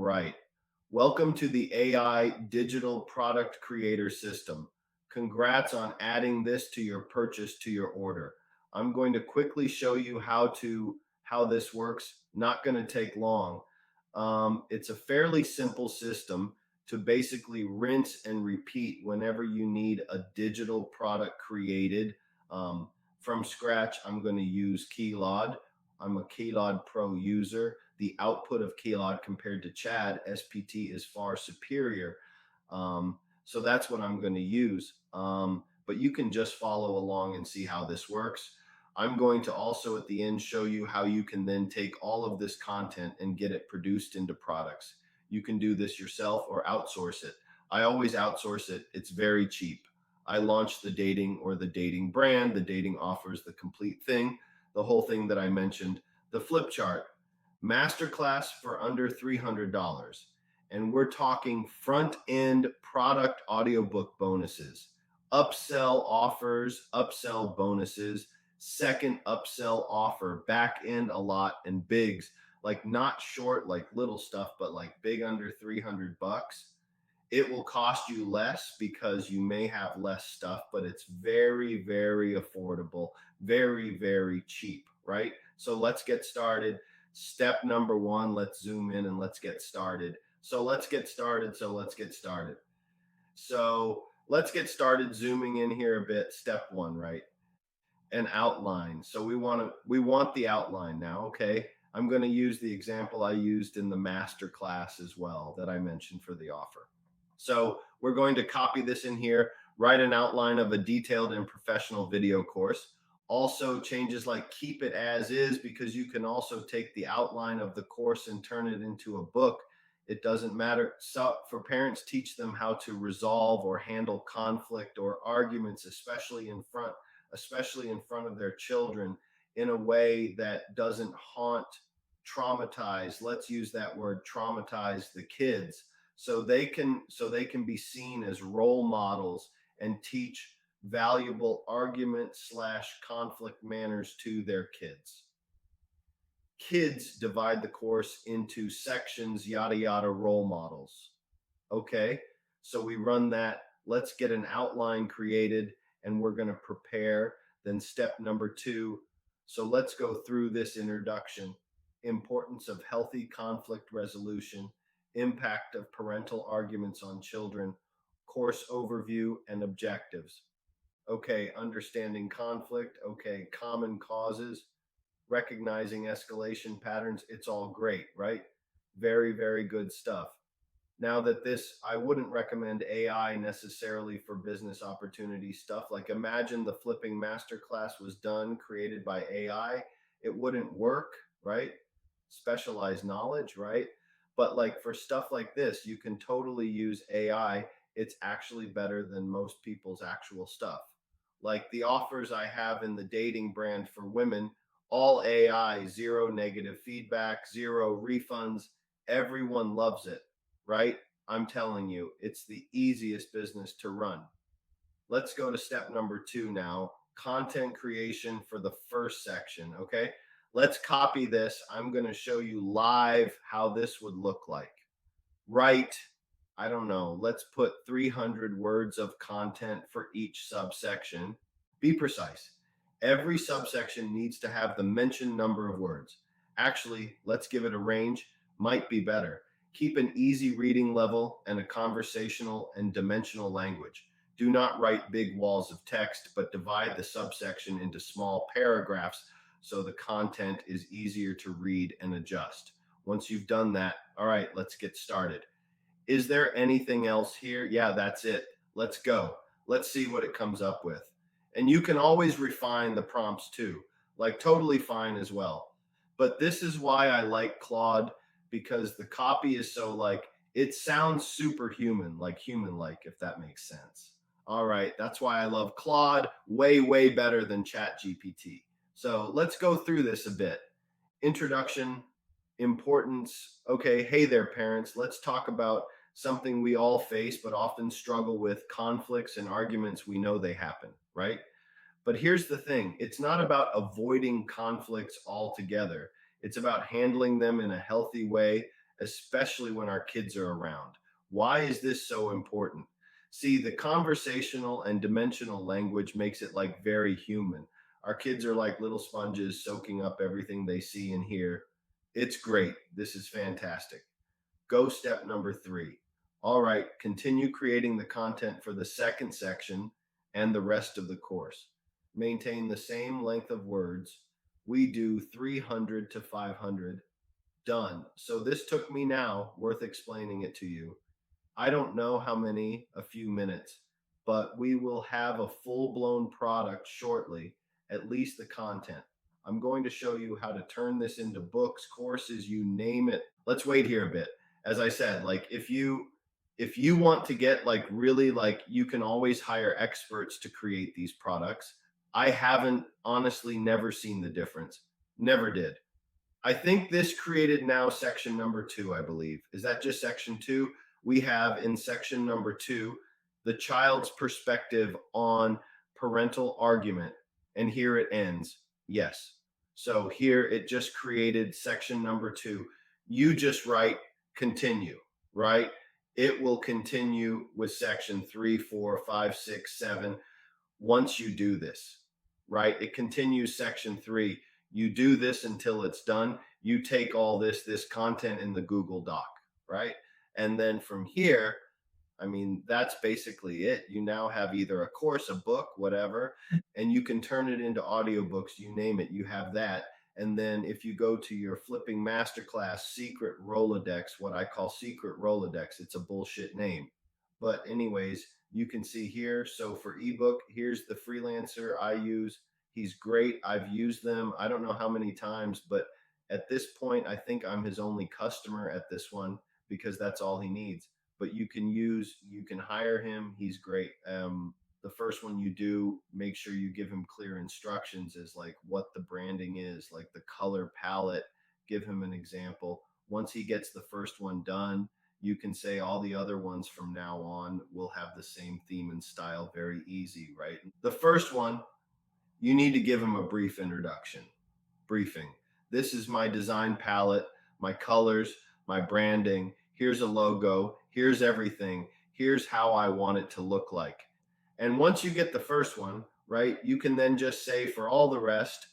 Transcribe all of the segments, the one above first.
right. Welcome to the AI Digital Product Creator System. Congrats on adding this to your purchase to your order. I'm going to quickly show you how this works. Not going to take long. It's a fairly simple system to basically rinse and repeat whenever you need a digital product created from scratch. I'm going to use Keylod. I'm a Keylod Pro user. The output of Keylod compared to Chad SPT is far superior. So that's what I'm going to use. But you can just follow along and see how this works. I'm going to also at the end show you how you can then take all of this content and get it produced into products. You can do this yourself or outsource it. I always outsource it. It's very cheap. I launched the dating or the dating brand. The dating offers the complete thing, the whole thing that I mentioned, the flip chart, masterclass for under $300. And we're talking front end product audiobook bonuses, upsell offers, upsell bonuses, second upsell offer, back end a lot, and bigs, like not short, like little stuff, but like big under 300 bucks. It will cost you less because you may have less stuff, but it's very, very affordable, very, very cheap, right? So let's get started. Step number one, let's zoom in and let's get started. So let's get started. So let's get started zooming in here a bit. Step one, right? An outline. So we want the outline now. Okay. I'm going to use the example I used in the master class as well that I mentioned for the offer. So we're going to copy this in here, write an outline of a detailed and professional video course. Also changes like keep it as is, because you can also take the outline of the course and turn it into a book. It doesn't matter. So for parents, teach them how to resolve or handle conflict or arguments, especially in front of their children, in a way that doesn't haunt, traumatize. Let's use that word, traumatize the kids, so they can be seen as role models and teach valuable argument slash conflict manners to their kids. Kids divide the course into sections, yada yada, role models. Okay, so we run that. Let's get an outline created and we're going to prepare. Then step number two. So let's go through this introduction. Importance of healthy conflict resolution, impact of parental arguments on children, course overview and objectives. Okay, understanding conflict. Okay, common causes, recognizing escalation patterns. It's all great, right? Very, very good stuff. Now that this, I wouldn't recommend AI necessarily for business opportunity stuff. Like imagine the flipping masterclass was done, created by AI. It wouldn't work, right? Specialized knowledge, right? But like for stuff like this, you can totally use AI. It's actually better than most people's actual stuff. Like the offers I have in the dating brand for women, all AI, zero negative feedback, zero refunds. Everyone loves it, right? I'm telling you, it's the easiest business to run. Let's go to step number two now, content creation for the first section. Okay. Let's copy this. I'm going to show you live how this would look like. Write, I don't know, let's put 300 words of content for each subsection. Be precise. Every subsection needs to have the mentioned number of words. Actually, let's give it a range, might be better. Keep an easy reading level and a conversational and dimensional language. Do not write big walls of text, but divide the subsection into small paragraphs so the content is easier to read and adjust. Once you've done that, all right, let's get started. Is there anything else here? Yeah, that's it. Let's go. Let's see what it comes up with. And you can always refine the prompts too, like totally fine as well. But this is why I like Claude, because the copy is so like, it sounds superhuman, like human like, if that makes sense. All right, that's why I love Claude way, way better than ChatGPT. So let's go through this a bit. Introduction, importance. Okay, hey there, parents. Let's talk about something we all face but often struggle with, conflicts and arguments. We know they happen, right? But here's the thing, it's not about avoiding conflicts altogether. It's about handling them in a healthy way, especially when our kids are around. Why is this so important? See, the conversational and dimensional language makes it like very human. Our kids are like little sponges soaking up everything they see and hear. It's great. This is fantastic. Go step number 3. All right, continue creating the content for the second section and the rest of the course. Maintain the same length of words. We do 300 to 500. Done. So this took me now, worth explaining it to you. I don't know how many, a few minutes, but we will have a full blown product shortly, at least the content. I'm going to show you how to turn this into books, courses, you name it. Let's wait here a bit. As I said, like if you want to get like really like you can always hire experts to create these products. I haven't honestly never seen the difference. Never did. I think this created now section number 2, I believe. Is that just section 2? We have in section number 2 the child's perspective on parental argument. And here it ends. Yes. So here it just created section number 2. You just write continue, right? It will continue with section 3, 4, 5, 6, 7 once you do this, right? It continues section 3. You do this until it's done. You take all this content in the Google Doc, right? And then from here, I mean, that's basically it. You now have either a course, a book, whatever, and you can turn it into audiobooks, you name it, you have that. And then if you go to your flipping masterclass, Secret Rolodex, what I call Secret Rolodex, it's a bullshit name. But, anyways, you can see here. So for ebook, here's the freelancer I use. He's great. I've used them. I don't know how many times, but at this point, I think I'm his only customer at this one because that's all he needs. But you can hire him. He's great. The first one you do, make sure you give him clear instructions as like what the branding is, like the color palette. Give him an example. Once he gets the first one done, you can say all the other ones from now on will have the same theme and style. Very easy, right? The first one, you need to give him a brief introduction. Briefing. This is my design palette, my colors, my branding. Here's a logo. Here's everything. Here's how I want it to look like. And once you get the first one, right, you can then just say for all the rest,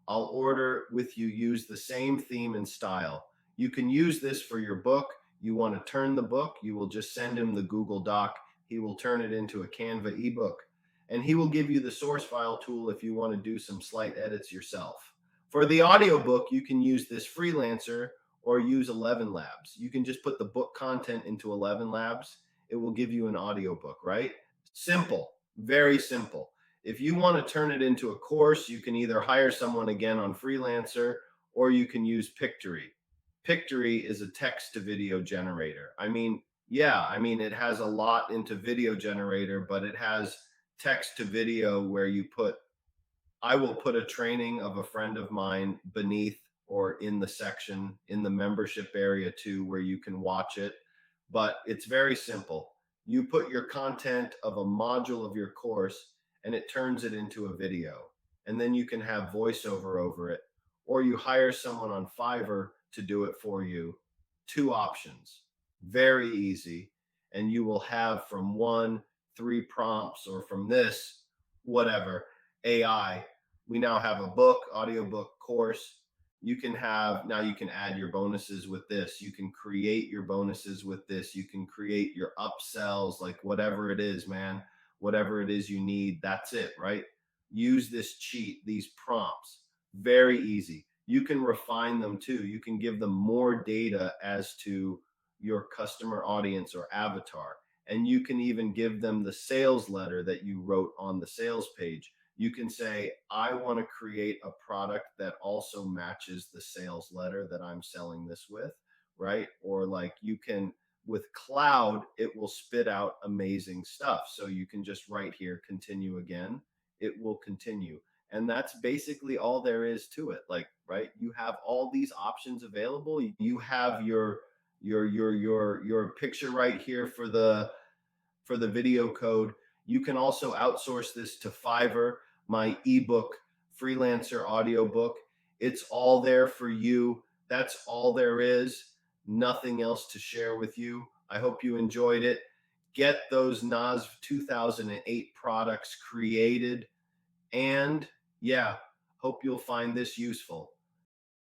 I'll order with you, use the same theme and style. You can use this for your book. You want to turn the book, you will just send him the Google Doc. He will turn it into a Canva ebook. And he will give you the source file tool if you want to do some slight edits yourself. For the audiobook, you can use this freelancer or use 11 Labs. You can just put the book content into 11 Labs. It will give you an audiobook, right? Simple, very simple. If you want to turn it into a course, you can either hire someone again on freelancer or you can use Pictory. Pictory is a text to video generator. I mean, yeah, I mean, it has a lot into video generator, but it has text to video where I will put a training of a friend of mine beneath or in the section in the membership area too, where you can watch it. But it's very simple. You put your content of a module of your course and it turns it into a video. And then you can have voiceover over it, or you hire someone on Fiverr to do it for you. 2 options. Very easy. And you will have from 1, 3 prompts, or from this, whatever, AI. We now have a book, audiobook course. You can add your bonuses with this. You can create your bonuses with this. You can create your upsells, like whatever it is, man, whatever it is you need. That's it, right? Use this cheat, these prompts. Very easy. You can refine them too. You can give them more data as to your customer audience or avatar. And you can even give them the sales letter that you wrote on the sales page. You can say, I want to create a product that also matches the sales letter that I'm selling this with, right? Or like you can, with Cloud, it will spit out amazing stuff. So you can just write here, continue again, it will continue. And that's basically all there is to it. Like, right? You have all these options available. You have your picture right here for the video code. You can also outsource this to Fiverr, my ebook freelancer audiobook. It's all there for you. That's all there is. nothing else to share with you. I hope you enjoyed it. Get those NAS 2008 products created. And yeah, hope you'll find this useful.